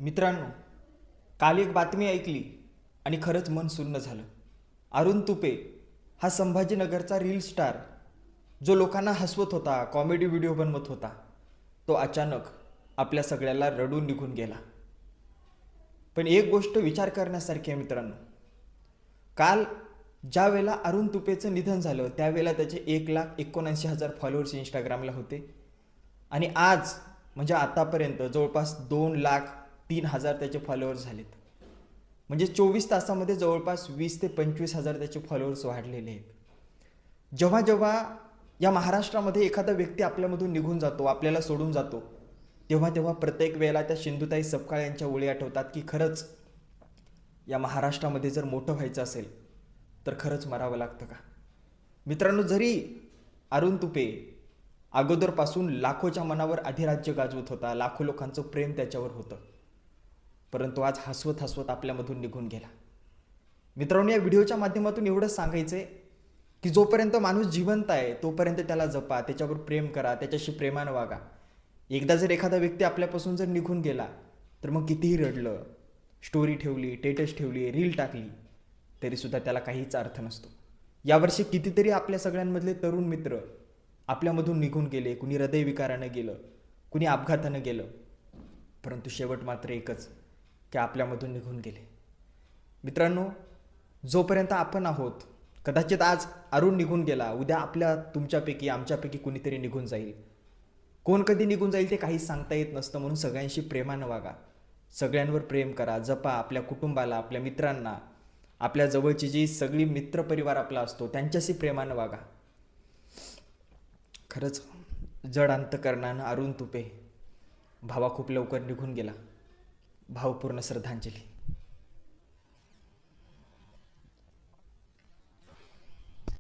मित्रांनो, काल एक बातमी ऐकली आणि खरंच मन सुन्न झालं. अरुण तुपे हा संभाजीनगरचा रील स्टार, जो लोकांना हसवत होता, कॉमेडी व्हिडिओ बनवत होता, तो अचानक आपल्या सगळ्याला रडून निघून गेला. पण एक गोष्ट विचार करण्यासारखी आहे मित्रांनो. काल ज्या वेळेला अरुण तुपेचं निधन झालं त्यावेळेला त्याचे 1,79,000 फॉलोअर्स इंस्टाग्रामला होते आणि आज म्हणजे आतापर्यंत जवळपास 2,03,000 त्याचे फॉलोअर्स झालेत. म्हणजे 24 तासामध्ये जवळपास 20 ते 25,000 त्याचे फॉलोअर्स वाढलेले आहेत. जेव्हा जेव्हा या महाराष्ट्रामध्ये एखादा व्यक्ती आपल्यामधून निघून जातो, आपल्याला सोडून जातो, तेव्हा तेव्हा प्रत्येक वेळेला त्या सिंधुताई सपकाळ यांच्या ओळी आठवतात की खरंच या महाराष्ट्रामध्ये जर मोठं व्हायचं असेल तर खरंच मरावं लागतं का. मित्रांनो, जरी अरुण तुपे अगोदरपासून लाखोच्या मनावर अधिराज्य गाजवत होता, लाखो लोकांचं प्रेम त्याच्यावर होतं, परंतु आज हसवत हसवत आपल्यामधून निघून गेला. मित्रांनो, या व्हिडिओच्या माध्यमातून एवढंच सांगायचंय की जोपर्यंत माणूस जिवंत आहे तोपर्यंत त्याला जपा, त्याच्यावर प्रेम करा, त्याच्याशी प्रेमानं वागा. एकदा जर एखादा व्यक्ती आपल्यापासून जर निघून गेला तर मग कितीही रडलं, स्टोरी ठेवली, स्टेटस ठेवली, रील टाकली, तरीसुद्धा त्याला काहीच अर्थ नसतो. यावर्षी कितीतरी आपल्या सगळ्यांमधले तरुण मित्र आपल्यामधून निघून गेले. कुणी हृदयविकारानं गेलं, कुणी अपघातानं गेलं, परंतु शेवट मात्र एकच की आपल्यामधून निघून गेले. मित्रांनो, जोपर्यंत आपण आहोत, कदाचित आज अरुण निघून गेला, उद्या आपल्या तुमच्यापैकी आमच्यापैकी कुणीतरी निघून जाईल. कोण कधी निघून जाईल ते काहीच सांगता येत नसतं. म्हणून सगळ्यांशी प्रेमानं वागा, सगळ्यांवर प्रेम करा, जपा. आपल्या कुटुंबाला, आपल्या मित्रांना, आपल्या जवळची जी सगळी मित्रपरिवार आपला असतो त्यांच्याशी प्रेमानं वागा. खरंच जड अंतकरणानं अरुण तुपे भावा खूप लवकर निघून गेला. भावपूर्ण श्रद्धांजली.